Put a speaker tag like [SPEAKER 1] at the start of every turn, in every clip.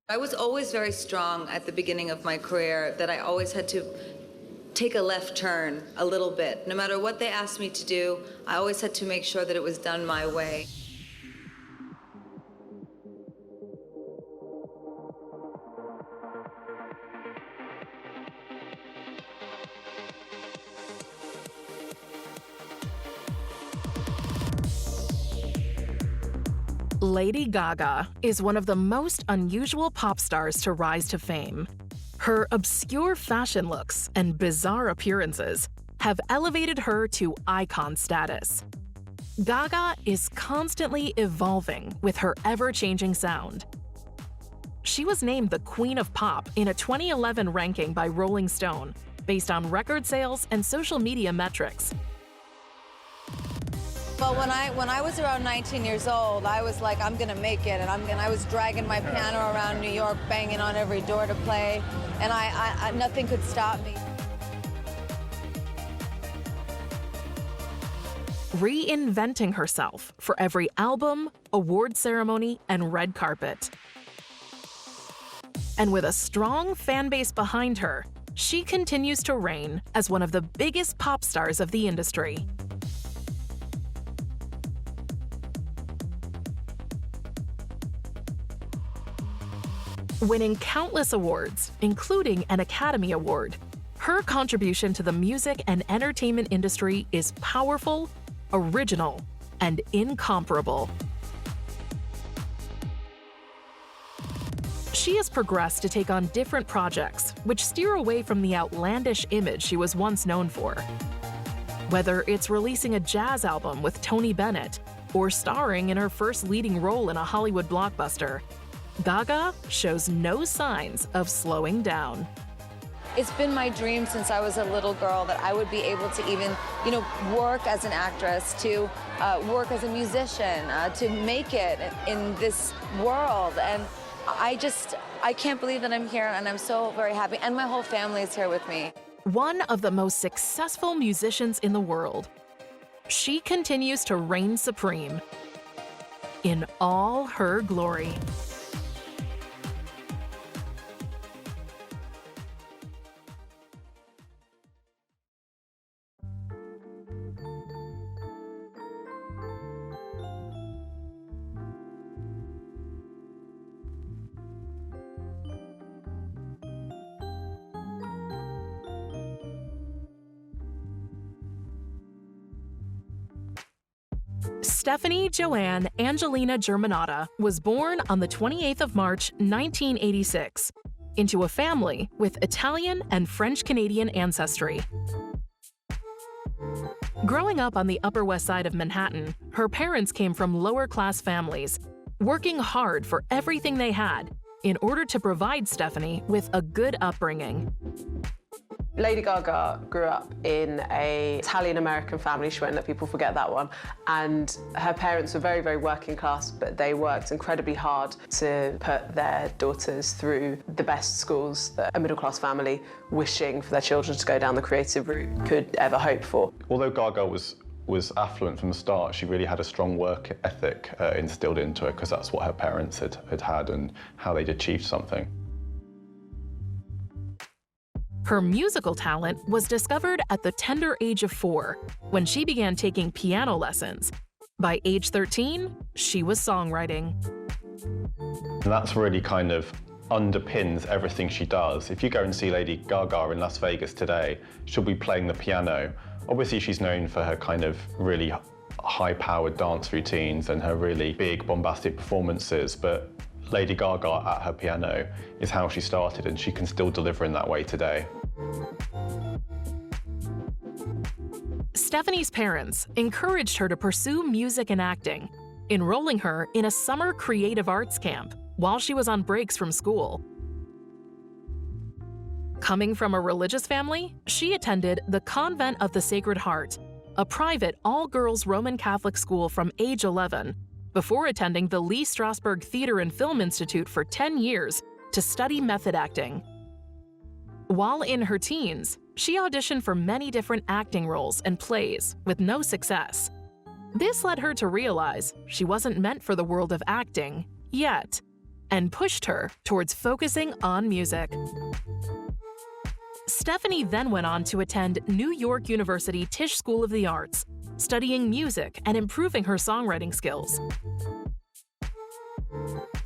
[SPEAKER 1] I was always very strong at the beginning of my career, that I always had to take a left turn a little bit. No matter what they asked me to do, I always had to make sure that it was done my way.
[SPEAKER 2] Lady Gaga is one of the most unusual pop stars to rise to fame. Her obscure fashion looks and bizarre appearances have elevated her to icon status. Gaga is constantly evolving with her ever-changing sound. She was named the Queen of Pop in a 2011 ranking by Rolling Stone based on record sales and social media metrics.
[SPEAKER 3] Well, when I was around 19 years old, I was like, I'm gonna make it, and I was dragging my piano around New York, banging on every door to play, and I nothing could stop me.
[SPEAKER 2] Reinventing herself for every album, award ceremony, and red carpet. And with a strong fan base behind her, she continues to reign as one of the biggest pop stars of the industry. Winning countless awards, including an Academy Award, her contribution to the music and entertainment industry is powerful, original, and incomparable. She has progressed to take on different projects, which steer away from the outlandish image she was once known for. Whether it's releasing a jazz album with Tony Bennett or starring in her first leading role in a Hollywood blockbuster, Gaga shows no signs of slowing down.
[SPEAKER 3] It's been my dream since I was a little girl that I would be able to even, work as an actress, to work as a musician, to make it in this world. And I can't believe that I'm here, and I'm so very happy. And my whole family is here with me.
[SPEAKER 2] One of the most successful musicians in the world, she continues to reign supreme in all her glory. Stephanie Joanne Angelina Germanotta was born on the 28th of March, 1986, into a family with Italian and French-Canadian ancestry. Growing up on the Upper West Side of Manhattan, her parents came from lower-class families, working hard for everything they had in order to provide Stephanie with a good upbringing.
[SPEAKER 4] Lady Gaga grew up in an Italian-American family. She won't let people forget that one. And her parents were very, very working class, but they worked incredibly hard to put their daughters through the best schools that a middle-class family wishing for their children to go down the creative route could ever hope for.
[SPEAKER 5] Although Gaga was affluent from the start, she really had a strong work ethic instilled into her, because that's what her parents had and how they'd achieved something.
[SPEAKER 2] Her musical talent was discovered at the tender age of 4, when she began taking piano lessons. By age 13, she was songwriting.
[SPEAKER 5] And that's really kind of underpins everything she does. If you go and see Lady Gaga in Las Vegas today, she'll be playing the piano. Obviously, she's known for her kind of really high-powered dance routines and her really big, bombastic performances, but Lady Gaga at her piano is how she started, and she can still deliver in that way today.
[SPEAKER 2] Stephanie's parents encouraged her to pursue music and acting, enrolling her in a summer creative arts camp while she was on breaks from school. Coming from a religious family, she attended the Convent of the Sacred Heart, a private all-girls Roman Catholic school from age 11, before attending the Lee Strasberg Theater and Film Institute for 10 years to study method acting. While in her teens, she auditioned for many different acting roles and plays with no success. This led her to realize she wasn't meant for the world of acting yet, and pushed her towards focusing on music. Stephanie then went on to attend New York University Tisch School of the Arts, studying music and improving her songwriting skills.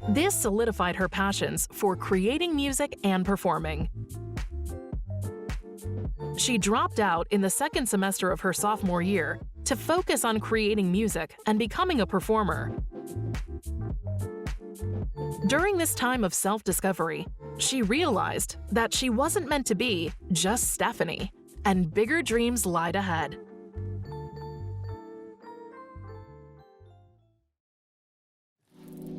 [SPEAKER 2] This solidified her passions for creating music and performing. She dropped out in the second semester of her sophomore year to focus on creating music and becoming a performer. During this time of self-discovery, she realized that she wasn't meant to be just Stephanie, and bigger dreams lied ahead.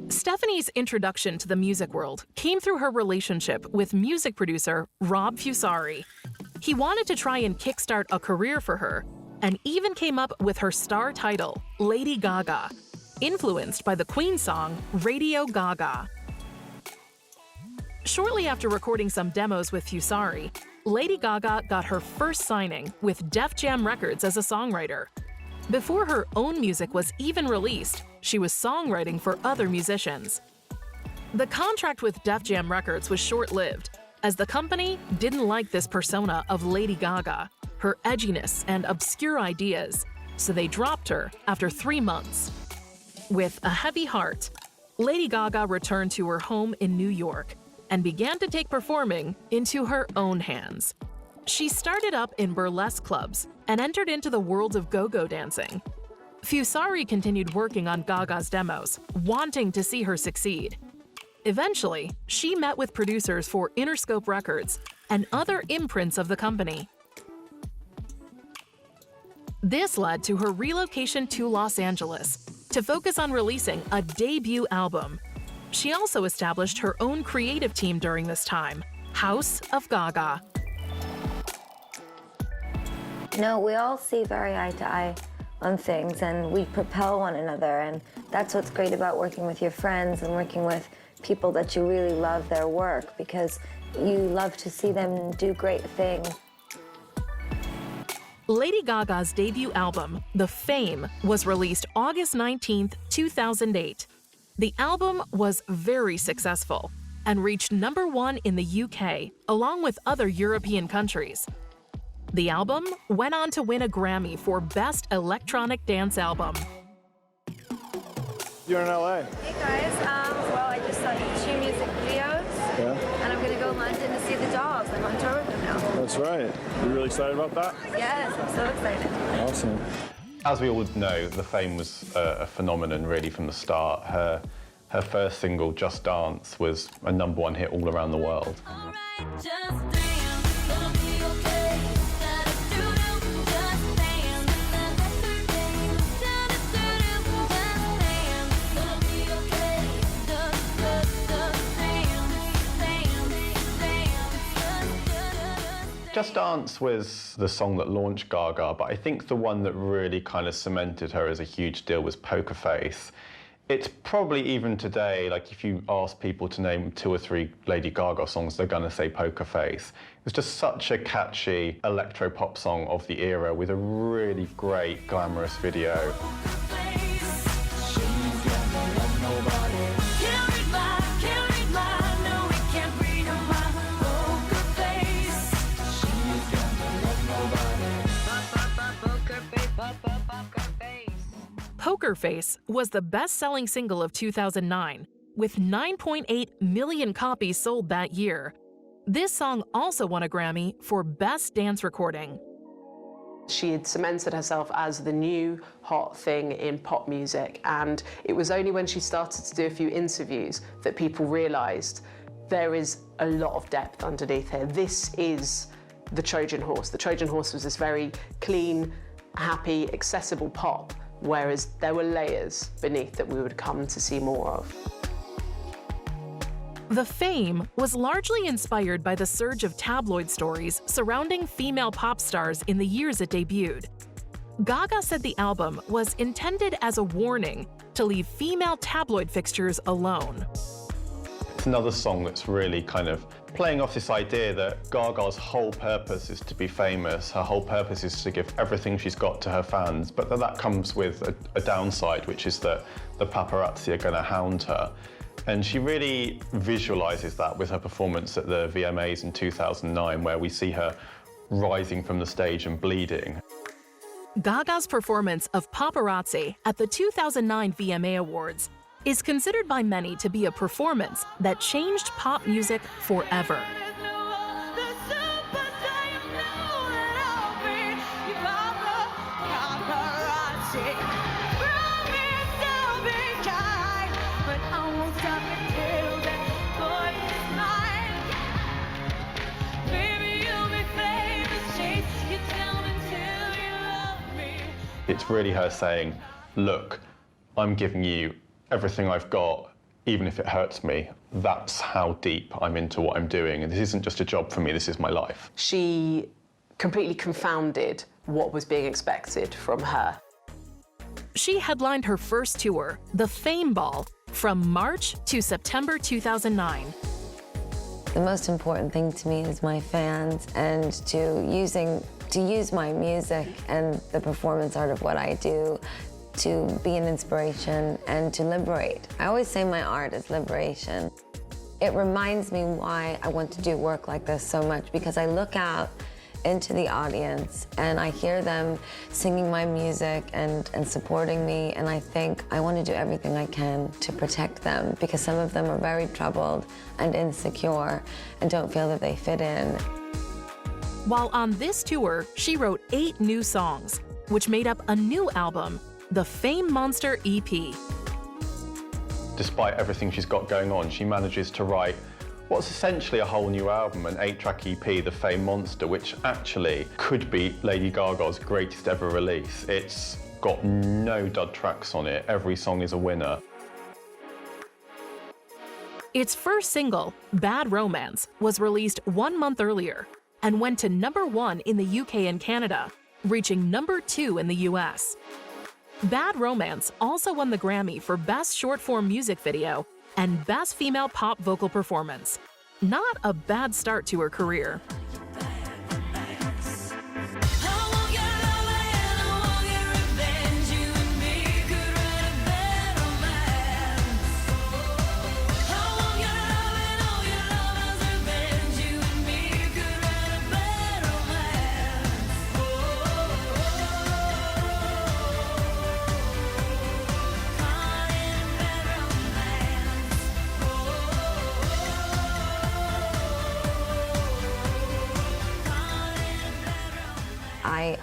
[SPEAKER 2] Stephanie's introduction to the music world came through her relationship with music producer Rob Fusari. He wanted to try and kickstart a career for her, and even came up with her star title, Lady Gaga, influenced by the Queen song Radio Gaga. Shortly after recording some demos with Fusari, Lady Gaga got her first signing with Def Jam Records as a songwriter. Before her own music was even released, she was songwriting for other musicians. The contract with Def Jam Records was short-lived, as the company didn't like this persona of Lady Gaga, her edginess and obscure ideas, so they dropped her after 3 months. With a heavy heart, Lady Gaga returned to her home in New York and began to take performing into her own hands. She started up in burlesque clubs and entered into the world of go-go dancing. Fusari continued working on Gaga's demos, wanting to see her succeed. Eventually, she met with producers for Interscope Records and other imprints of the company. This led to her relocation to Los Angeles to focus on releasing a debut album. She also established her own creative team during this time, House of Gaga.
[SPEAKER 3] No, we all see very eye to eye on things, and we propel one another, and that's what's great about working with your friends and working with people that you really love their work, because you love to see them do great things.
[SPEAKER 2] Lady Gaga's debut album, The Fame, was released August 19, 2008. The album was very successful and reached #1 in the UK, along with other European countries. The album went on to win a Grammy for Best Electronic Dance Album.
[SPEAKER 6] You're in LA.
[SPEAKER 3] Hey guys, well, I just saw 2 music videos, and I'm gonna go to London to see the Dogs. I'm on tour with them now.
[SPEAKER 6] That's right. You really excited about that?
[SPEAKER 3] Yes, I'm so excited.
[SPEAKER 6] Awesome.
[SPEAKER 5] As we all know, The Fame was a phenomenon really from the start. Her first single, Just Dance, was a #1 hit all around the world. Just Dance was the song that launched Gaga, but I think the one that really kind of cemented her as a huge deal was Poker Face. It's probably even today, like if you ask people to name 2 or 3 Lady Gaga songs, they're gonna say Poker Face. It was just such a catchy electro-pop song of the era with a really great, glamorous video.
[SPEAKER 2] Poker Face was the best-selling single of 2009, with 9.8 million copies sold that year. This song also won a Grammy for Best Dance Recording.
[SPEAKER 4] She had cemented herself as the new hot thing in pop music, and it was only when she started to do a few interviews that people realised there is a lot of depth underneath here. This is the Trojan horse. The Trojan horse was this very clean, happy, accessible pop, whereas there were layers beneath that we would come to see more of.
[SPEAKER 2] The Fame was largely inspired by the surge of tabloid stories surrounding female pop stars in the years it debuted. Gaga said the album was intended as a warning to leave female tabloid fixtures alone.
[SPEAKER 5] It's another song that's really kind of playing off this idea that Gaga's whole purpose is to be famous. Her whole purpose is to give everything she's got to her fans, but that comes with a downside, which is that the paparazzi are going to hound her. And she really visualizes that with her performance at the VMAs in 2009, where we see her rising from the stage and bleeding.
[SPEAKER 2] Gaga's performance of Paparazzi at the 2009 VMA Awards is considered by many to be a performance that changed pop music forever.
[SPEAKER 5] It's really her saying, look, I'm giving you everything I've got, even if it hurts me. That's how deep I'm into what I'm doing. And this isn't just a job for me, this is my life.
[SPEAKER 4] She completely confounded what was being expected from her.
[SPEAKER 2] She headlined her first tour, the Fame Ball, from March to September 2009.
[SPEAKER 3] The most important thing to me is my fans, and to use my music and the performance art of what I do to be an inspiration and to liberate. I always say my art is liberation. It reminds me why I want to do work like this so much, because I look out into the audience and I hear them singing my music and supporting me, and I think I want to do everything I can to protect them, because some of them are very troubled and insecure and don't feel that they fit in.
[SPEAKER 2] While on this tour, she wrote 8 new songs, which made up a new album, the Fame Monster EP.
[SPEAKER 5] Despite everything she's got going on, she manages to write what's essentially a whole new album, an 8-track EP, The Fame Monster, which actually could be Lady Gaga's greatest ever release. It's got no dud tracks on it. Every song is a winner.
[SPEAKER 2] Its first single, Bad Romance, was released 1 month earlier and went to #1 in the UK and Canada, reaching #2 in the US. Bad Romance also won the Grammy for Best Short-Form Music Video and Best Female Pop Vocal Performance. Not a bad start to her career.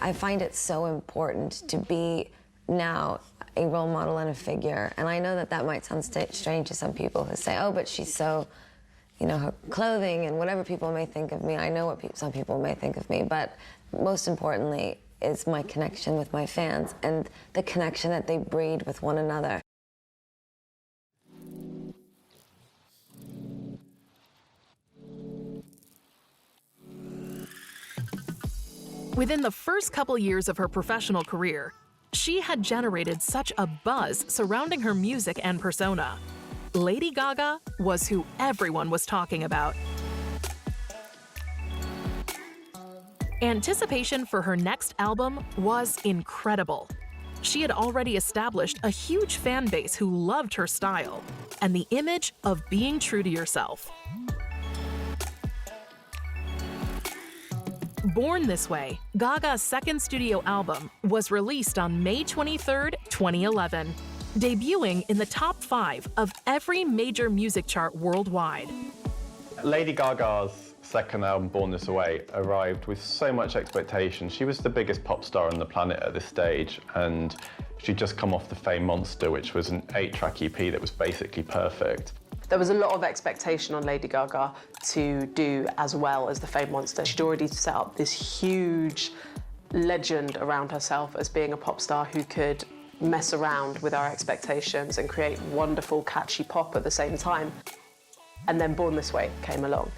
[SPEAKER 3] I find it so important to be now a role model and a figure. And I know that that might sound strange to some people who say, oh, but she's so, you know, her clothing and whatever people may think of me. I know what some people may think of me, but most importantly is my connection with my fans and the connection that they breed with one another.
[SPEAKER 2] Within the first couple years of her professional career, she had generated such a buzz surrounding her music and persona. Lady Gaga was who everyone was talking about. Anticipation for her next album was incredible. She had already established a huge fan base who loved her style and the image of being true to yourself. Born This Way, Gaga's second studio album, was released on May 23, 2011, debuting in the top 5 of every major music chart worldwide.
[SPEAKER 5] Lady Gaga's second album, Born This Way, arrived with so much expectation. She was the biggest pop star on the planet at this stage, and she'd just come off the Fame Monster, which was an 8-track EP that was basically perfect.
[SPEAKER 4] There was a lot of expectation on Lady Gaga to do as well as the Fame Monster. She'd already set up this huge legend around herself as being a pop star who could mess around with our expectations and create wonderful, catchy pop at the same time. And then Born This Way came along.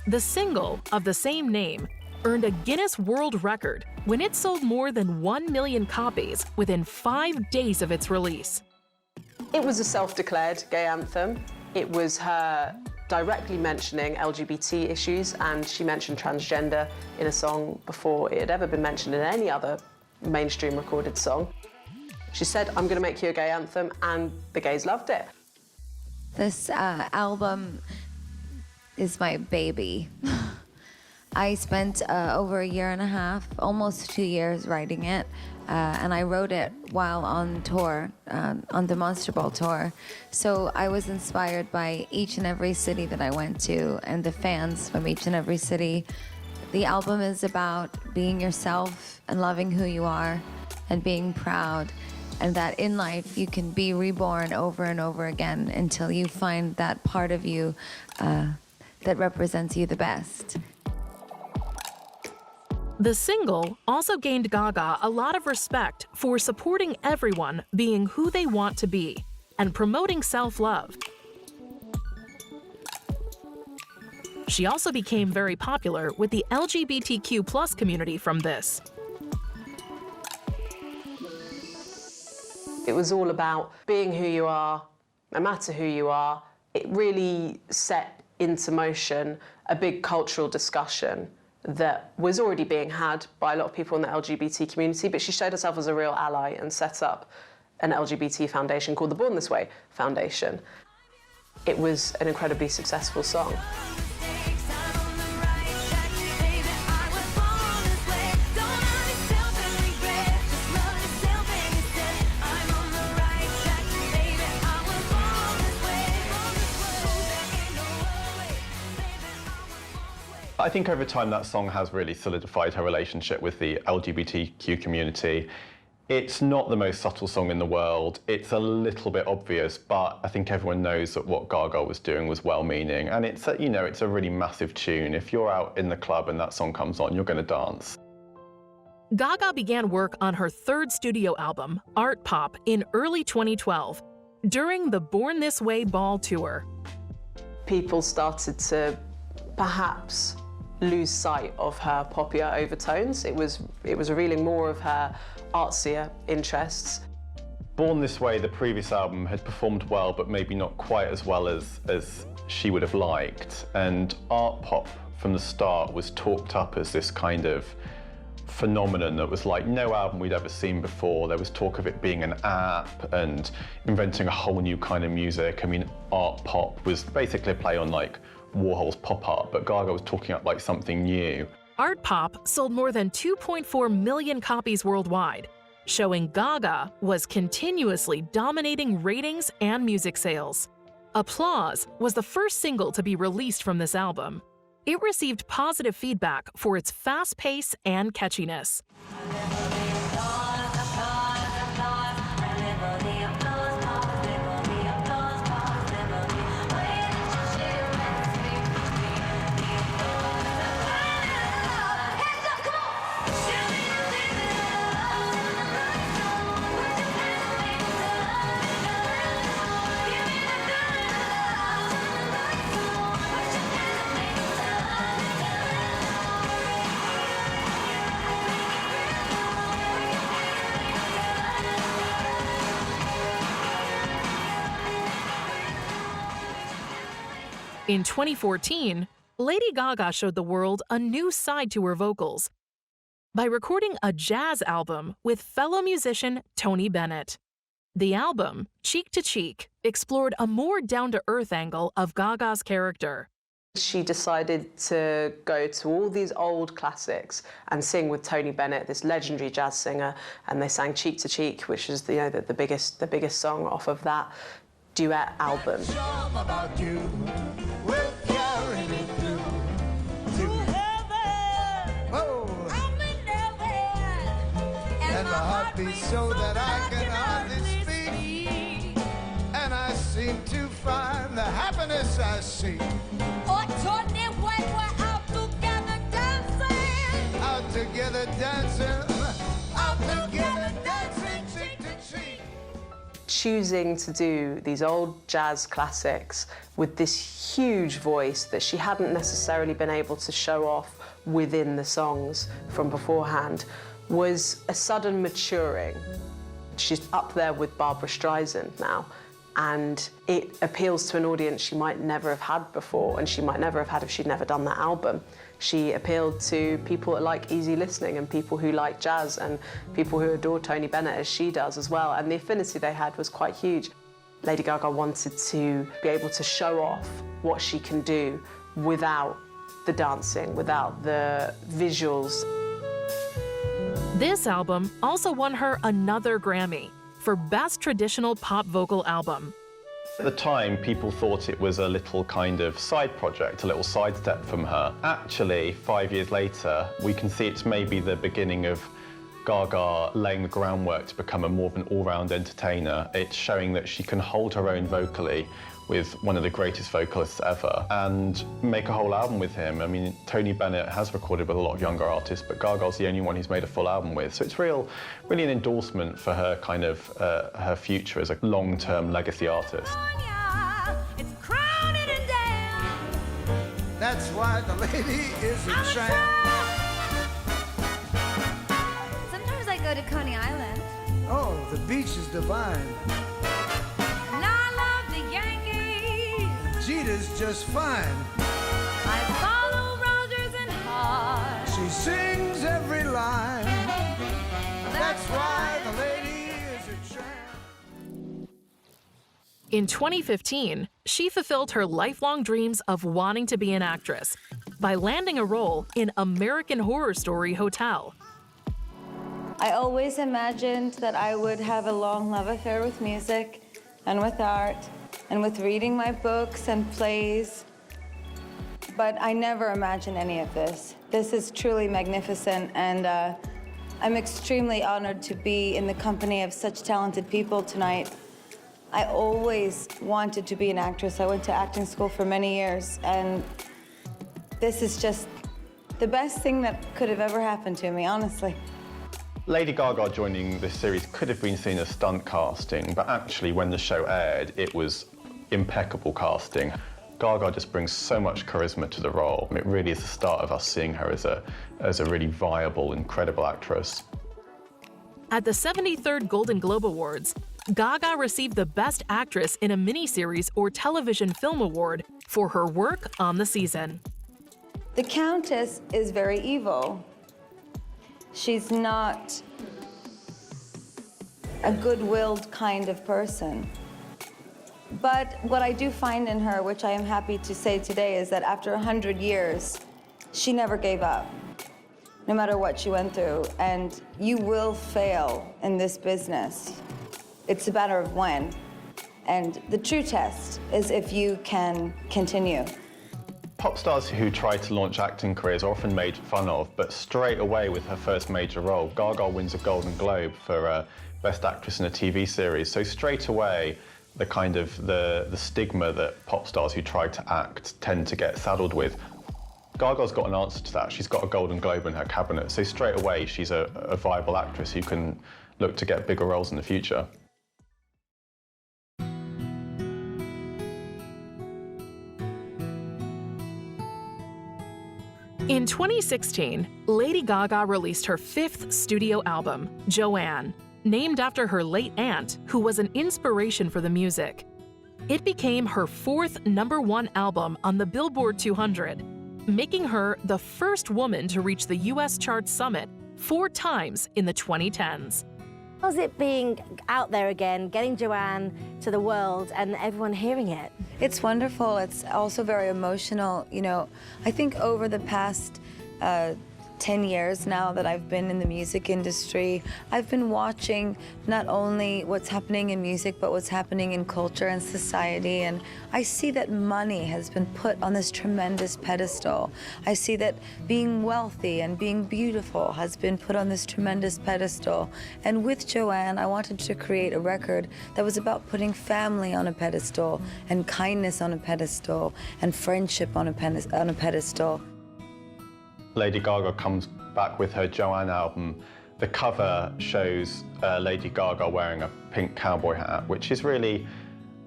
[SPEAKER 2] The single of the same name earned a Guinness World Record when it sold more than 1 million copies within 5 days of its release.
[SPEAKER 4] It was a self-declared gay anthem. It was her directly mentioning LGBT issues, and she mentioned transgender in a song before it had ever been mentioned in any other mainstream recorded song. She said, I'm going to make you a gay anthem, and the gays loved it.
[SPEAKER 3] This album is my baby. I spent over a year and a half, almost 2 years writing it, and I wrote it while on tour, on the Monster Ball tour. So I was inspired by each and every city that I went to and the fans from each and every city. The album is about being yourself and loving who you are and being proud, and that in life you can be reborn over and over again until you find that part of you that represents you the best.
[SPEAKER 2] The single also gained Gaga a lot of respect for supporting everyone being who they want to be and promoting self-love. She also became very popular with the LGBTQ+ community from this.
[SPEAKER 4] It was all about being who you are, no matter who you are. It really set into motion a big cultural discussion that was already being had by a lot of people in the LGBT community, but she showed herself as a real ally and set up an LGBT foundation called the Born This Way Foundation. It was an incredibly successful song.
[SPEAKER 5] I think over time that song has really solidified her relationship with the LGBTQ community. It's not the most subtle song in the world. It's a little bit obvious, but I think everyone knows that what Gaga was doing was well-meaning. And it's a, it's a really massive tune. If you're out in the club and that song comes on, you're going to dance.
[SPEAKER 2] Gaga began work on her third studio album, Artpop, in early 2012, during the Born This Way Ball tour.
[SPEAKER 4] People started to perhaps lose sight of her poppier overtones. It was revealing more of her artsier interests.
[SPEAKER 5] Born This Way, the previous album, had performed well, but maybe not quite as well as she would have liked. And Artpop, from the start, was talked up as this kind of phenomenon that was like no album we'd ever seen before. There was talk of it being an app and inventing a whole new kind of music. I mean, Artpop was basically a play on like Warhol's pop art, but Gaga was talking up like something new.
[SPEAKER 2] Artpop sold more than 2.4 million copies worldwide, showing Gaga was continuously dominating ratings and music sales. Applause was the first single to be released from this album. It received positive feedback for its fast pace and catchiness. In 2014, Lady Gaga showed the world a new side to her vocals by recording a jazz album with fellow musician Tony Bennett. The album, Cheek to Cheek, explored a more down-to-earth angle of Gaga's character.
[SPEAKER 4] She decided to go to all these old classics and sing with Tony Bennett, this legendary jazz singer, and they sang Cheek to Cheek, which is the biggest song off of that duet album.
[SPEAKER 7] So that I can hardly speak, and I seem to find the happiness I seek. Out together dancing, cheek to cheek.
[SPEAKER 4] Choosing to do these old jazz classics with this huge voice that she hadn't necessarily been able to show off within the songs from beforehand was a sudden maturing. She's up there with Barbra Streisand now, and it appeals to an audience she might never have had before, and she might never have had if she'd never done that album. She appealed to people that like easy listening and people who like jazz and people who adore Tony Bennett as she does as well, and the affinity they had was quite huge. Lady Gaga wanted to be able to show off what she can do without the dancing, without the visuals.
[SPEAKER 2] This album also won her another Grammy for Best Traditional Pop Vocal Album.
[SPEAKER 5] At the time, people thought it was a little kind of side project, a little sidestep from her. Actually, 5 years later, we can see it's maybe the beginning of Gaga laying the groundwork to become more of an all-round entertainer. It's showing that she can hold her own vocally with one of the greatest vocalists ever and make a whole album with him. I mean, Tony Bennett has recorded with a lot of younger artists, but Gaga's the only one he's made a full album with. So it's really an endorsement for her kind of her future as a long-term legacy artist.
[SPEAKER 7] That's why the lady is a tramp.
[SPEAKER 8] Sometimes I go to Coney Island.
[SPEAKER 7] Oh, the beach is divine.
[SPEAKER 8] And I love the Yankees.
[SPEAKER 7] Jeter's just fine.
[SPEAKER 8] I follow Rogers and Hart.
[SPEAKER 7] She sings every line. That's why the lady is a tramp.
[SPEAKER 2] In 2015, she fulfilled her lifelong dreams of wanting to be an actress by landing a role in American Horror Story Hotel.
[SPEAKER 3] I always imagined that I would have a long love affair with music and with art and with reading my books and plays. But I never imagined any of this. This is truly magnificent, and I'm extremely honored to be in the company of such talented people tonight. I always wanted to be an actress. I went to acting school for many years, and this is just the best thing that could have ever happened to me, honestly.
[SPEAKER 5] Lady Gaga joining this series could have been seen as stunt casting, but actually when the show aired, it was impeccable casting. Gaga just brings so much charisma to the role. It really is the start of us seeing her as a really viable, incredible actress.
[SPEAKER 2] At the 73rd Golden Globe Awards, Gaga received the Best Actress in a Miniseries or Television Film Award for her work on the season.
[SPEAKER 3] The Countess is very evil. She's not a good-willed kind of person. But what I do find in her, which I am happy to say today, is that after 100 years, she never gave up, no matter what she went through. And you will fail in this business. It's a matter of when. And the true test is if you can continue.
[SPEAKER 5] Pop stars who try to launch acting careers are often made fun of, but straight away with her first major role, Gaga wins a Golden Globe for Best Actress in a TV series. So straight away, the kind of the stigma that pop stars who try to act tend to get saddled with. Gaga's got an answer to that. She's got a Golden Globe in her cabinet, so straight away she's a viable actress who can look to get bigger roles in the future.
[SPEAKER 2] In 2016, Lady Gaga released her 5th studio album, Joanne, named after her late aunt, who was an inspiration for the music. It became her 4th #1 album on the Billboard 200, making her the first woman to reach the US chart summit 4 times in the 2010s.
[SPEAKER 9] How's it being out there again, getting Joanne to the world and everyone hearing it?
[SPEAKER 3] It's wonderful. It's also very emotional. You know, I think over the past 10 years now that I've been in the music industry, I've been watching not only what's happening in music, but what's happening in culture and society. And I see that money has been put on this tremendous pedestal. I see that being wealthy and being beautiful has been put on this tremendous pedestal. And with Joanne, I wanted to create a record that was about putting family on a pedestal, and kindness on a pedestal, and friendship on a pedestal.
[SPEAKER 5] Lady Gaga comes back with her Joanne album. The cover shows Lady Gaga wearing a pink cowboy hat, which is really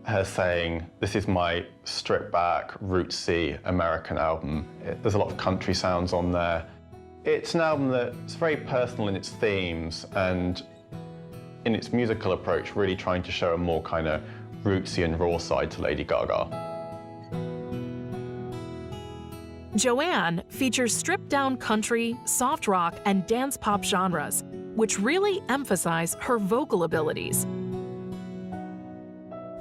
[SPEAKER 5] her saying, this is my stripped back, rootsy American album. There's a lot of country sounds on there. It's an album that's very personal in its themes and in its musical approach, really trying to show a more kind of rootsy and raw side to Lady Gaga.
[SPEAKER 2] Joanne features stripped-down country, soft rock, and dance pop genres, which really emphasize her vocal abilities.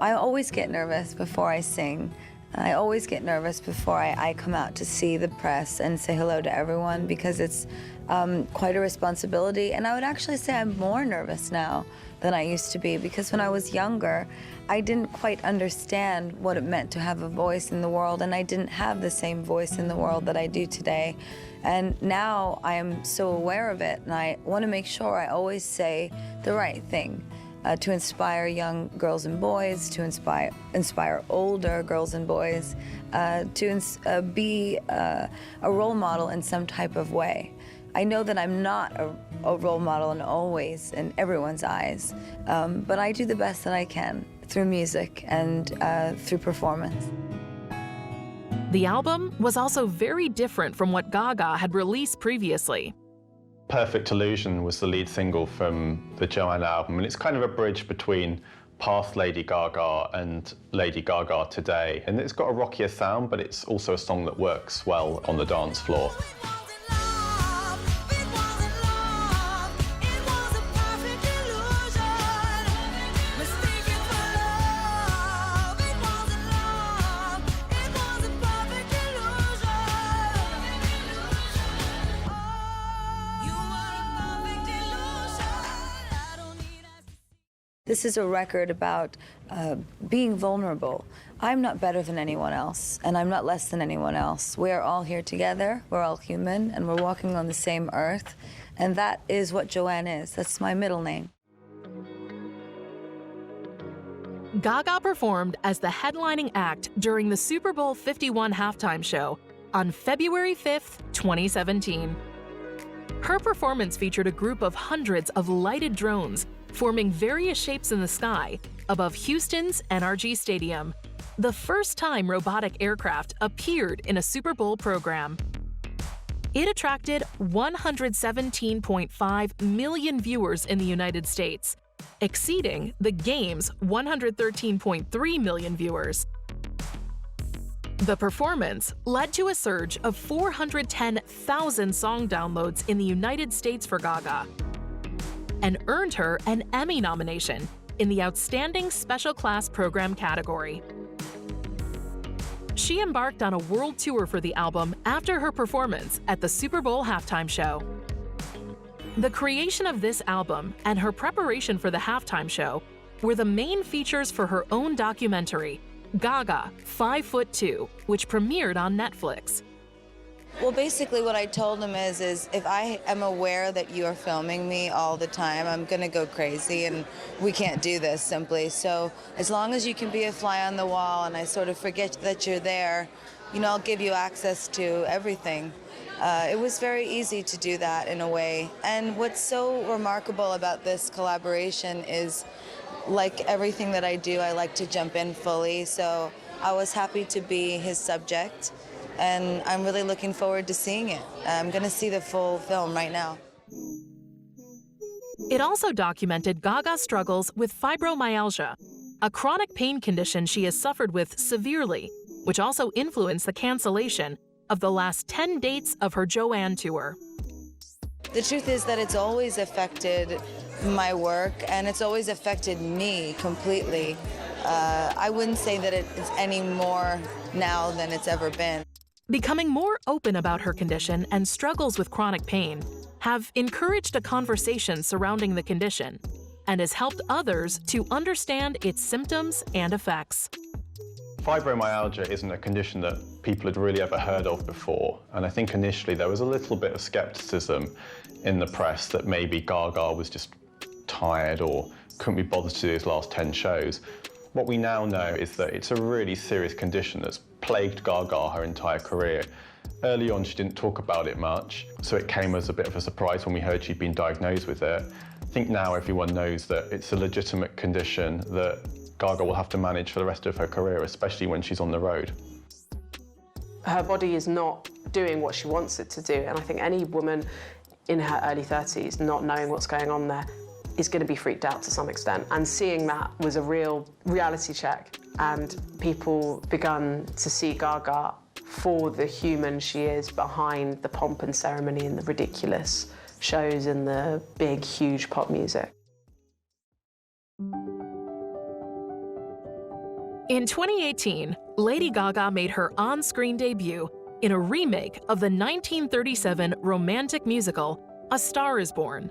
[SPEAKER 3] I always get nervous before I sing. I always get nervous before I come out to see the press and say hello to everyone, because it's quite a responsibility. And I would actually say I'm more nervous now than I used to be, because when I was younger, I didn't quite understand what it meant to have a voice in the world, and I didn't have the same voice in the world that I do today. And now I am so aware of it, and I want to make sure I always say the right thing. To inspire young girls and boys, to inspire older girls and boys, to be a role model in some type of way. I know that I'm not a role model in always in everyone's eyes, but I do the best that I can through music and through performance.
[SPEAKER 2] The album was also very different from what Gaga had released previously.
[SPEAKER 5] Perfect Illusion was the lead single from the Joanne album, and it's kind of a bridge between past Lady Gaga and Lady Gaga today. And it's got a rockier sound, but it's also a song that works well on the dance floor.
[SPEAKER 3] This is a record about being vulnerable. I'm not better than anyone else, and I'm not less than anyone else. We are all here together, we're all human, and we're walking on the same earth, and that is what Joanne is. That's my middle name.
[SPEAKER 2] Gaga performed as the headlining act during the Super Bowl 51 halftime show on February 5th, 2017. Her performance featured a group of hundreds of lighted drones forming various shapes in the sky above Houston's NRG Stadium, the first time robotic aircraft appeared in a Super Bowl program. It attracted 117.5 million viewers in the United States, exceeding the game's 113.3 million viewers. The performance led to a surge of 410,000 song downloads in the United States for Gaga, and earned her an Emmy nomination in the Outstanding Special Class Program category. She embarked on a world tour for the album after her performance at the Super Bowl halftime show. The creation of this album and her preparation for the halftime show were the main features for her own documentary, Gaga, 5'2", which premiered on Netflix.
[SPEAKER 3] Well, basically what I told him is if I am aware that you are filming me all the time, I'm gonna go crazy, and we can't do this simply. So as long as you can be a fly on the wall and I sort of forget that you're there, you know, I'll give you access to everything. It was very easy to do that in a way. And what's so remarkable about this collaboration is, like everything that I do, I like to jump in fully. So I was happy to be his subject, and I'm really looking forward to seeing it. I'm gonna see the full film right now.
[SPEAKER 2] It also documented Gaga's struggles with fibromyalgia, a chronic pain condition she has suffered with severely, which also influenced the cancellation of the last 10 dates of her Joanne tour.
[SPEAKER 3] The truth is that it's always affected my work, and it's always affected me completely. I wouldn't say that it's any more now than it's ever been.
[SPEAKER 2] Becoming more open about her condition and struggles with chronic pain have encouraged a conversation surrounding the condition and has helped others to understand its symptoms and effects.
[SPEAKER 5] Fibromyalgia isn't a condition that people had really ever heard of before, and I think initially there was a little bit of skepticism in the press that maybe Gaga was just tired or couldn't be bothered to do his last 10 shows. What we now know is that it's a really serious condition that's plagued Gaga her entire career. Early on, she didn't talk about it much, so it came as a bit of a surprise when we heard she'd been diagnosed with it. I think now everyone knows that it's a legitimate condition that Gaga will have to manage for the rest of her career, especially when she's on the road.
[SPEAKER 4] Her body is not doing what she wants it to do, and I think any woman in her early 30s not knowing what's going on there is going to be freaked out to some extent. And seeing that was a real reality check, and people begun to see Gaga for the human she is behind the pomp and ceremony and the ridiculous shows and the big, huge pop music.
[SPEAKER 2] In 2018, Lady Gaga made her on-screen debut in a remake of the 1937 romantic musical, A Star is Born.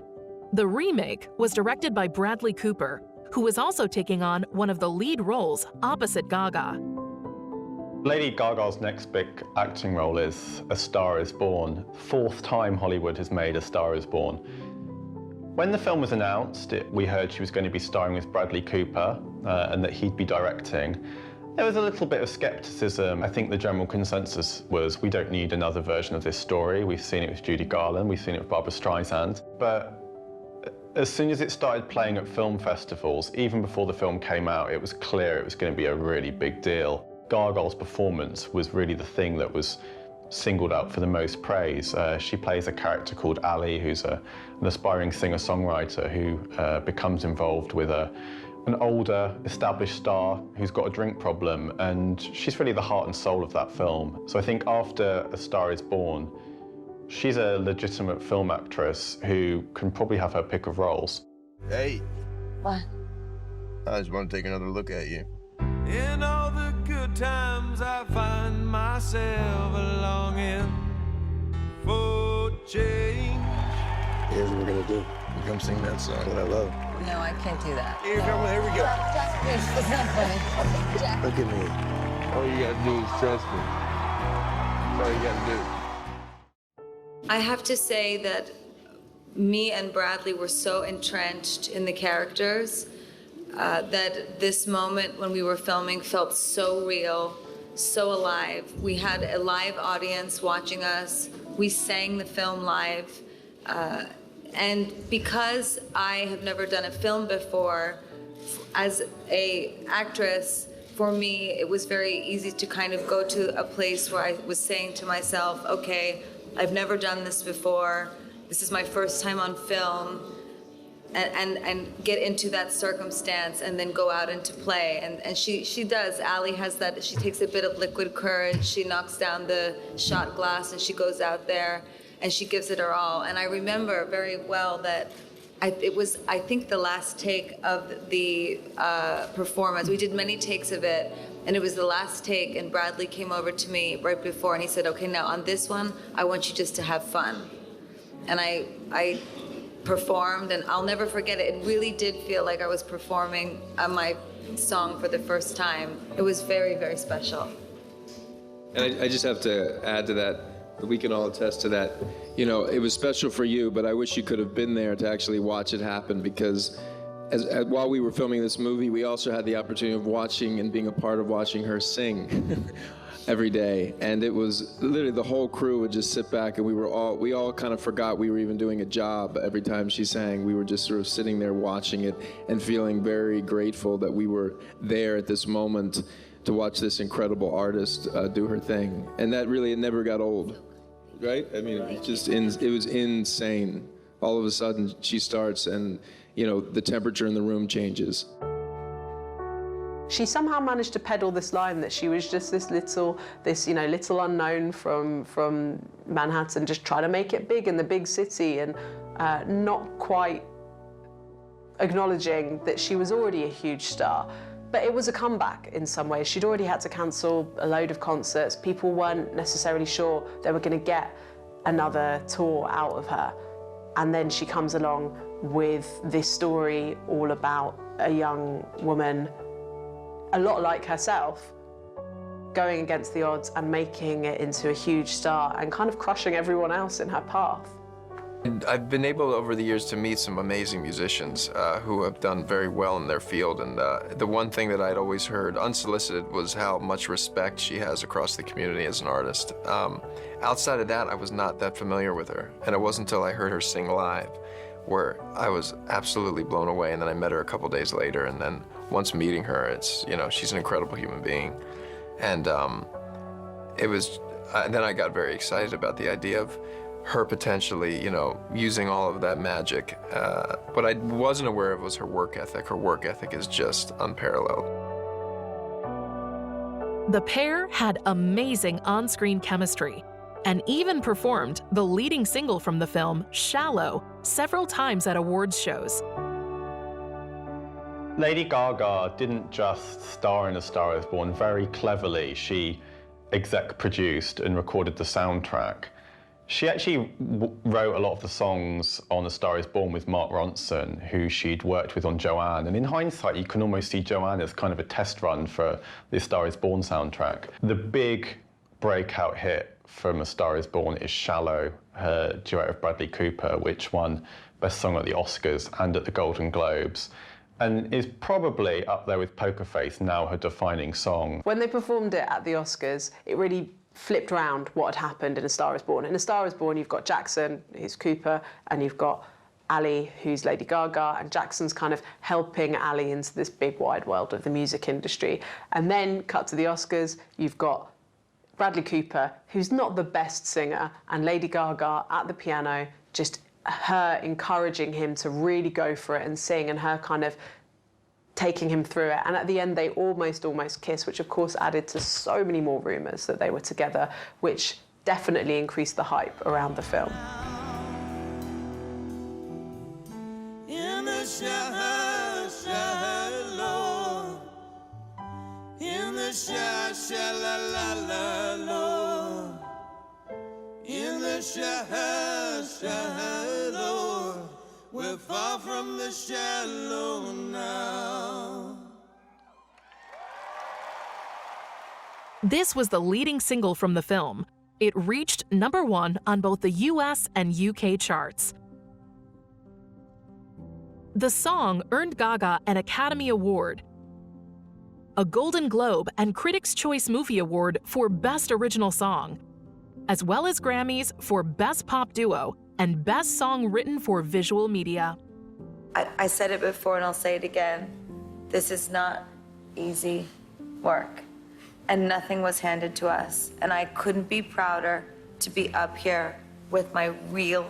[SPEAKER 2] The remake was directed by Bradley Cooper, who was also taking on one of the lead roles opposite Gaga.
[SPEAKER 5] Lady Gaga's next big acting role is A Star is Born. 4th time Hollywood has made A Star is Born. When the film was announced, we heard she was going to be starring with Bradley Cooper and that he'd be directing. There was a little bit of skepticism. I think the general consensus was we don't need another version of this story. We've seen it with Judy Garland, we've seen it with Barbra Streisand. But as soon as it started playing at film festivals, even before the film came out, it was clear it was going to be a really big deal. Gaga's performance was really the thing that was singled out for the most praise. She plays a character called Ali, who's an aspiring singer-songwriter who becomes involved with an older, established star who's got a drink problem, and she's really the heart and soul of that film. So I think after A Star is Born, she's a legitimate film actress who can probably have her pick of roles.
[SPEAKER 10] Hey.
[SPEAKER 3] What?
[SPEAKER 10] I just want to take another look at you.
[SPEAKER 11] In all the good times I find myself longing for change.
[SPEAKER 10] Here's what we're gonna do. You come sing that song that I love.
[SPEAKER 3] No, I can't do that.
[SPEAKER 10] Here we go.
[SPEAKER 3] It's not funny. Jack.
[SPEAKER 10] Look at me. All you gotta do is trust me. That's all you gotta do.
[SPEAKER 1] I have to say that me and Bradley were so entrenched in the characters that this moment when we were filming felt so real, so alive. We had a live audience watching us. We sang the film live. And because I have never done a film before, as an actress, for me, it was very easy to kind of go to a place where I was saying to myself, okay, I've never done this before. This is my first time on film. And get into that circumstance and then go out into play. And she does. Ali has that. She takes a bit of liquid courage. She knocks down the shot glass and she goes out there and she gives it her all. And I remember very well that it was, I think, the last take of the performance. We did many takes of it, and it was the last take, and Bradley came over to me right before and he said, okay, now on this one, I want you just to have fun. And I performed, and I'll never forget it. It really did feel like I was performing my song for the first time. It was very, very special.
[SPEAKER 12] And I just have to add to that, we can all attest to that. You know, it was special for you, but I wish you could have been there to actually watch it happen, because while we were filming this movie, we also had the opportunity of watching and being a part of watching her sing every day. And it was literally the whole crew would just sit back, and we all kind of forgot we were even doing a job every time she sang. We were just sort of sitting there watching it and feeling very grateful that we were there at this moment to watch this incredible artist do her thing. And that really, it never got old, right? I mean, it was insane. All of a sudden she starts and, you know, the temperature in the room changes.
[SPEAKER 4] She somehow managed to peddle this line that she was just this little unknown from Manhattan, just trying to make it big in the big city, and not quite acknowledging that she was already a huge star. But it was a comeback in some ways. She'd already had to cancel a load of concerts. People weren't necessarily sure they were going to get another tour out of her. And then she comes along with this story all about a young woman, a lot like herself, going against the odds and making it into a huge star and kind of crushing everyone else in her path.
[SPEAKER 10] And I've been able over the years to meet some amazing musicians who have done very well in their field, and the one thing that I'd always heard unsolicited was how much respect she has across the community as an artist. Outside of that, I was not that familiar with her, and it wasn't until I heard her sing live where I was absolutely blown away. And then I met her a couple days later, and then once meeting her, it's, you know, she's an incredible human being. And then I got very excited about the idea of her potentially, you know, using all of that magic. What I wasn't aware of was her work ethic. Her work ethic is just unparalleled.
[SPEAKER 2] The pair had amazing on-screen chemistry and even performed the leading single from the film, Shallow, several times at awards shows.
[SPEAKER 5] Lady Gaga didn't just star in A Star Is Born. Very cleverly, she exec produced and recorded the soundtrack. She actually wrote a lot of the songs on A Star Is Born with Mark Ronson, who she'd worked with on Joanne. And in hindsight, you can almost see Joanne as kind of a test run for the A Star Is Born soundtrack. The big breakout hit from A Star Is Born is Shallow, her duet with Bradley Cooper, which won Best Song at the Oscars and at the Golden Globes, and is probably up there with Poker Face, now her defining song.
[SPEAKER 4] When they performed it at the Oscars, it really flipped around what had happened in A Star Is Born. In A Star Is Born, you've got Jackson, who's Cooper, and you've got Ali, who's Lady Gaga, and Jackson's kind of helping Ali into this big wide world of the music industry. And then, cut to the Oscars, you've got Bradley Cooper, who's not the best singer, and Lady Gaga at the piano, just her encouraging him to really go for it and sing, and her kind of taking him through it. And at the end, they almost kiss, which of course added to so many more rumours that they were together, which definitely increased the hype around the film.
[SPEAKER 11] In the shallow, in the shallow, in the shallow, we're far from the shallow now.
[SPEAKER 2] This was the leading single from the film. It reached #1 on both the US and UK charts. The song earned Gaga an Academy Award, a Golden Globe and Critics' Choice Movie Award for Best Original Song, as well as Grammys for Best Pop Duo and Best Song Written for Visual Media.
[SPEAKER 1] I said it before and I'll say it again. This is not easy work, and nothing was handed to us. And I couldn't be prouder to be up here with my real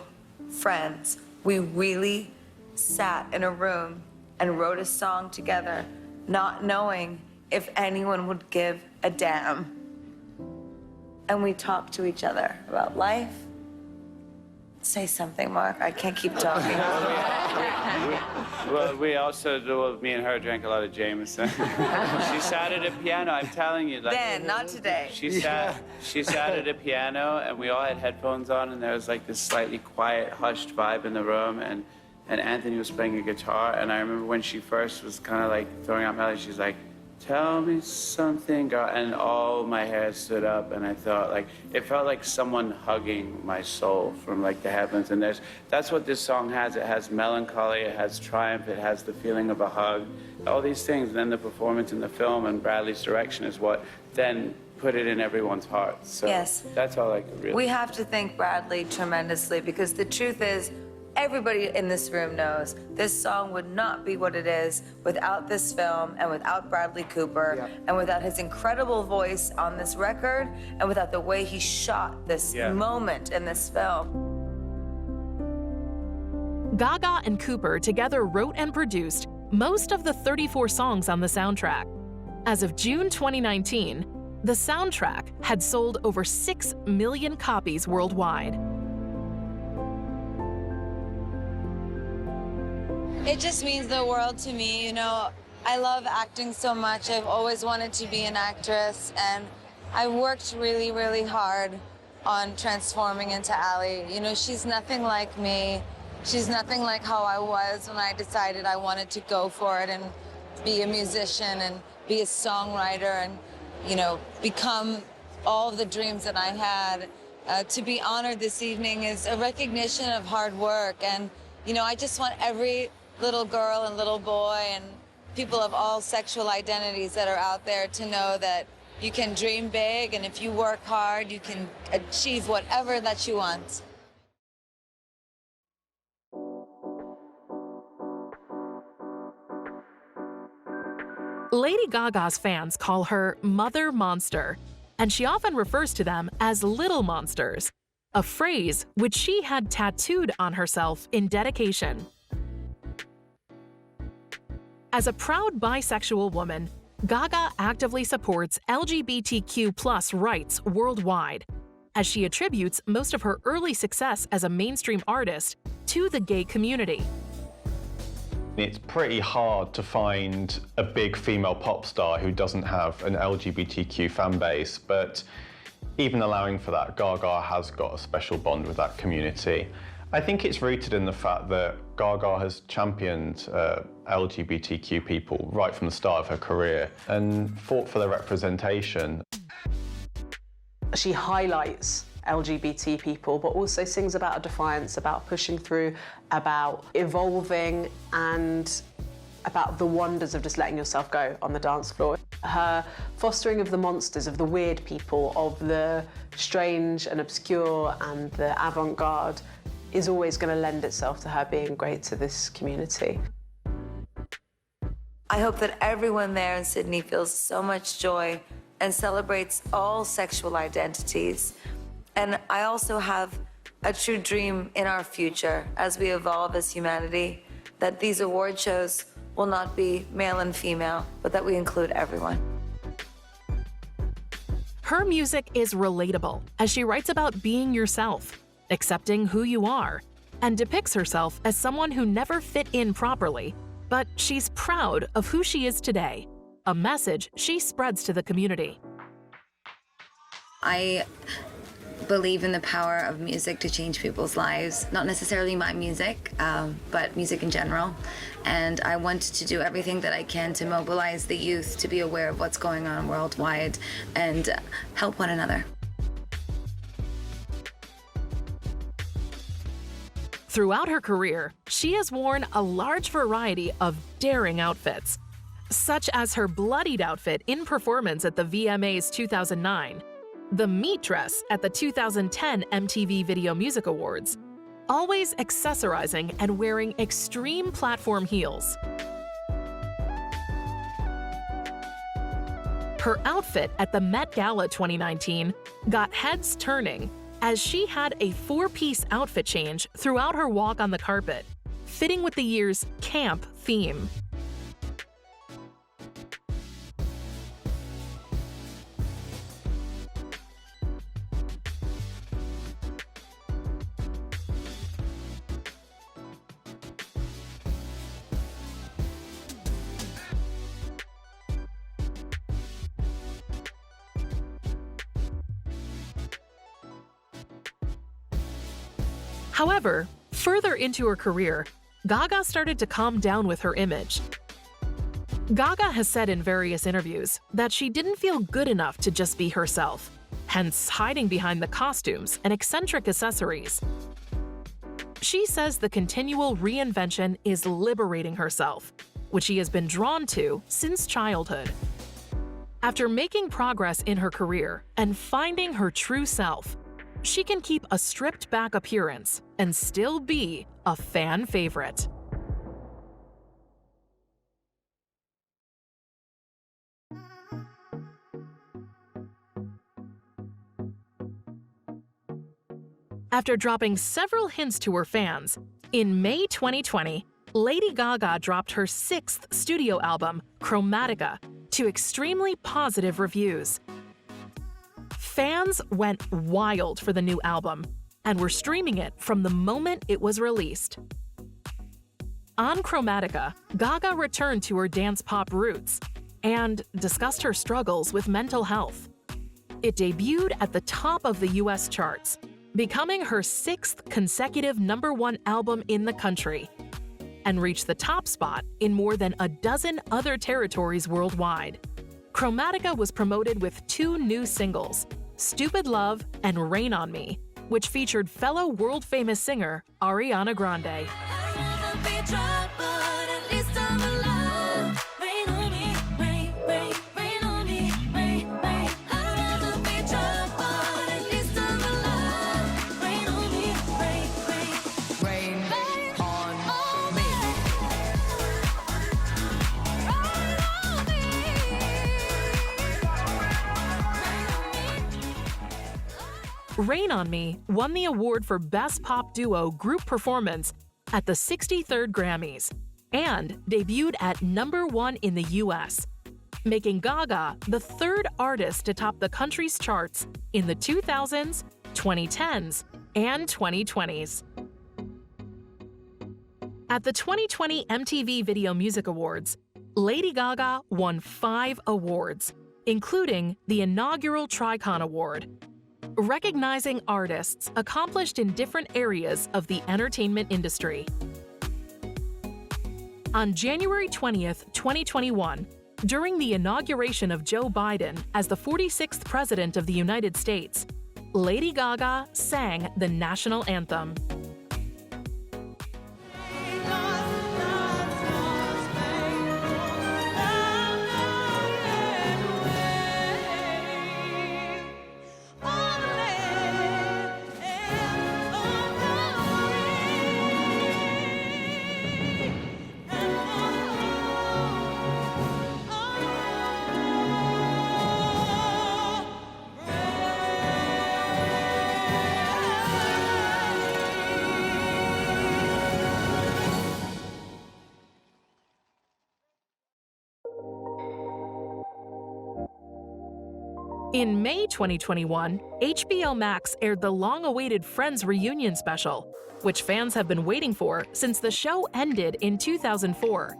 [SPEAKER 1] friends. We really sat in a room and wrote a song together, not knowing if anyone would give a damn. And we talked to each other about life. Say something, Mark. I can't keep talking.
[SPEAKER 13] Well, we also, me and her drank a lot of Jameson. She sat at a piano, I'm telling you. Like,
[SPEAKER 1] Then, not today.
[SPEAKER 13] She sat at a piano, and we all had headphones on, and there was like this slightly quiet, hushed vibe in the room, and Anthony was playing a guitar, and I remember when she first was kind of like throwing out melody, she's like, "Tell me something, girl," and all my hair stood up, and I thought, like, it felt like someone hugging my soul from like the heavens. And that's what this song has. It has melancholy, it has triumph, it has the feeling of a hug, all these things. And then the performance in the film and Bradley's direction is what then put it in everyone's hearts. So
[SPEAKER 1] Yes.
[SPEAKER 13] That's all I could really.
[SPEAKER 1] We have to thank Bradley tremendously, because the truth is, everybody in this room knows this song would not be what it is without this film and without Bradley Cooper and without his incredible voice on this record and without the way he shot this moment in this film.
[SPEAKER 2] Gaga and Cooper together wrote and produced most of the 34 songs on the soundtrack. As of June 2019, the soundtrack had sold over 6 million copies worldwide.
[SPEAKER 3] It just means the world to me. You know, I love acting so much. I've always wanted to be an actress, and I worked really, really hard on transforming into Ali. You know, she's nothing like me. She's nothing like how I was when I decided I wanted to go for it and be a musician and be a songwriter and, you know, become all of the dreams that I had. To be honored this evening is a recognition of hard work. And, you know, I just want every little girl and little boy and people of all sexual identities that are out there to know that you can dream big, and if you work hard, you can achieve whatever that you want.
[SPEAKER 2] Lady Gaga's fans call her Mother Monster, and she often refers to them as Little Monsters, a phrase which she had tattooed on herself in dedication. As a proud bisexual woman, Gaga actively supports LGBTQ+ rights worldwide, as she attributes most of her early success as a mainstream artist to the gay community.
[SPEAKER 5] It's pretty hard to find a big female pop star who doesn't have an LGBTQ fan base, but even allowing for that, Gaga has got a special bond with that community. I think it's rooted in the fact that Gaga has championed LGBTQ people right from the start of her career and fought for their representation.
[SPEAKER 4] She highlights LGBT people, but also sings about a defiance, about pushing through, about evolving, and about the wonders of just letting yourself go on the dance floor. Her fostering of the monsters, of the weird people, of the strange and obscure and the avant-garde is always going to lend itself to her being great to this community.
[SPEAKER 1] I hope that everyone there in Sydney feels so much joy and celebrates all sexual identities. And I also have a true dream in our future as we evolve as humanity, that these award shows will not be male and female, but that we include everyone.
[SPEAKER 2] Her music is relatable as she writes about being yourself, accepting who you are, and depicts herself as someone who never fit in properly, but she's proud of who she is today, a message she spreads to the community.
[SPEAKER 3] I believe in the power of music to change people's lives. Not necessarily my music, but music in general. And I want to do everything that I can to mobilize the youth to be aware of what's going on worldwide and help one another.
[SPEAKER 2] Throughout her career, she has worn a large variety of daring outfits, such as her bloodied outfit in performance at the VMAs 2009, the meat dress at the 2010 MTV Video Music Awards, always accessorizing and wearing extreme platform heels. Her outfit at the Met Gala 2019 got heads turning as she had a four-piece outfit change throughout her walk on the carpet, fitting with the year's camp theme. However, further into her career, Gaga started to calm down with her image. Gaga has said in various interviews that she didn't feel good enough to just be herself, hence hiding behind the costumes and eccentric accessories. She says the continual reinvention is liberating herself, which she has been drawn to since childhood. After making progress in her career and finding her true self, she can keep a stripped-back appearance and still be a fan favorite. After dropping several hints to her fans, in May 2020, Lady Gaga dropped her 6th studio album, Chromatica, to extremely positive reviews. Fans went wild for the new album and were streaming it from the moment it was released. On Chromatica, Gaga returned to her dance pop roots and discussed her struggles with mental health. It debuted at the top of the US charts, becoming her 6th consecutive #1 album in the country, and reached the top spot in more than a dozen other territories worldwide. Chromatica was promoted with 2 new singles, Stupid Love and Rain on Me, which featured fellow world-famous singer Ariana Grande. Rain on Me won the award for Best Pop Duo Group Performance at the 63rd Grammys and debuted at #1 in the US, making Gaga the 3rd artist to top the country's charts in the 2000s, 2010s, and 2020s. At the 2020 MTV Video Music Awards, Lady Gaga won 5 awards, including the inaugural Tricon Award, recognizing artists accomplished in different areas of the entertainment industry. On January 20th, 2021, during the inauguration of Joe Biden as the 46th President of the United States, Lady Gaga sang the national anthem. In May 2021, HBO Max aired the long-awaited Friends reunion special, which fans have been waiting for since the show ended in 2004.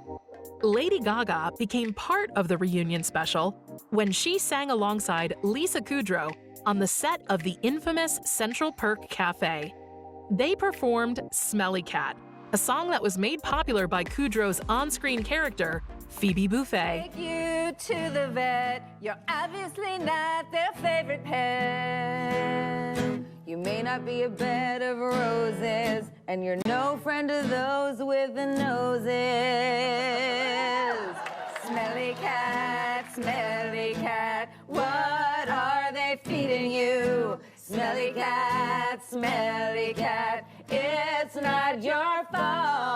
[SPEAKER 2] Lady Gaga became part of the reunion special when she sang alongside Lisa Kudrow on the set of the infamous Central Perk Cafe. They performed Smelly Cat, a song that was made popular by Kudrow's on-screen character, Phoebe Buffay.
[SPEAKER 3] Take you to the vet, you're obviously not their favorite pet. You may not be a bed of roses, and you're no friend of those with the noses. Smelly cat, what are they feeding you? Smelly cat, it's not your fault.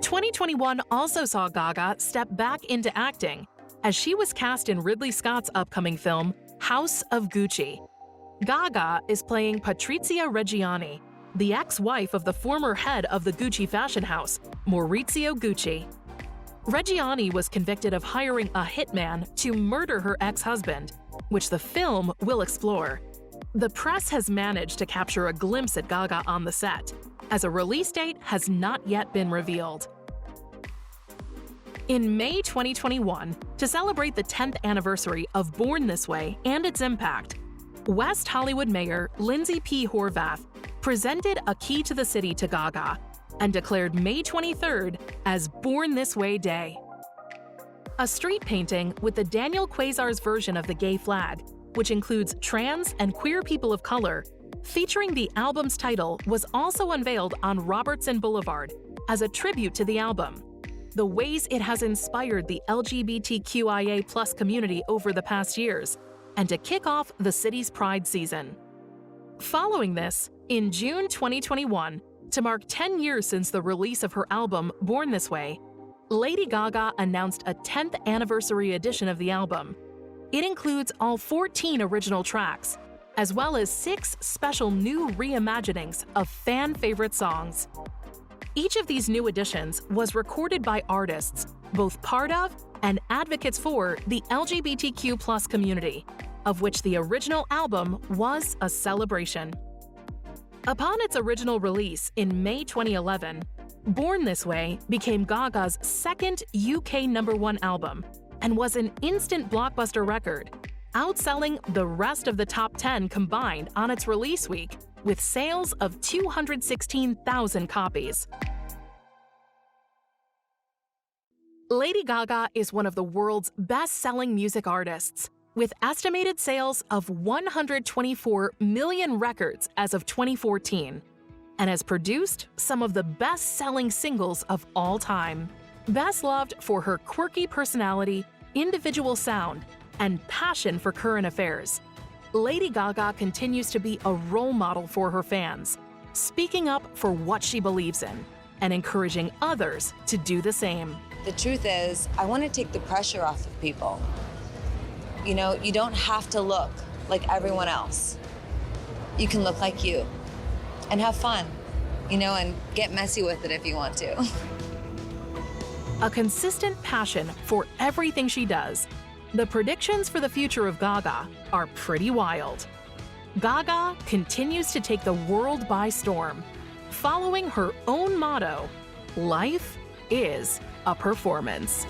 [SPEAKER 2] 2021 also saw Gaga step back into acting, as she was cast in Ridley Scott's upcoming film, House of Gucci. Gaga is playing Patrizia Reggiani, the ex-wife of the former head of the Gucci fashion house, Maurizio Gucci. Reggiani was convicted of hiring a hitman to murder her ex-husband, which the film will explore. The press has managed to capture a glimpse at Gaga on the set, as a release date has not yet been revealed. In May 2021, to celebrate the 10th anniversary of Born This Way and its impact, West Hollywood Mayor Lindsay P. Horvath presented a key to the city to Gaga and declared May 23rd as Born This Way Day. A street painting with the Danielle Quasar's version of the gay flag, which includes trans and queer people of color, featuring the album's title, was also unveiled on Robertson Boulevard as a tribute to the album, the ways it has inspired the LGBTQIA+ community over the past years, and to kick off the city's Pride season. Following this, in June 2021, to mark 10 years since the release of her album Born This Way, Lady Gaga announced a 10th anniversary edition of the album. It includes all 14 original tracks, as well as 6 special new reimaginings of fan-favorite songs. Each of these new editions was recorded by artists, both part of and advocates for the LGBTQ+ community, of which the original album was a celebration. Upon its original release in May 2011, Born This Way became Gaga's second UK #1 album and was an instant blockbuster record, outselling the rest of the top 10 combined on its release week with sales of 216,000 copies. Lady Gaga is one of the world's best-selling music artists, with estimated sales of 124 million records as of 2014, and has produced some of the best-selling singles of all time. Best loved for her quirky personality, individual sound, and passion for current affairs, Lady Gaga continues to be a role model for her fans, speaking up for what she believes in and encouraging others to do the same.
[SPEAKER 3] The truth is, I want to take the pressure off of people. You know, you don't have to look like everyone else. You can look like you and have fun, you know, and get messy with it if you want to.
[SPEAKER 2] A consistent passion for everything she does, the predictions for the future of Gaga are pretty wild. Gaga continues to take the world by storm, following her own motto, life is a performance.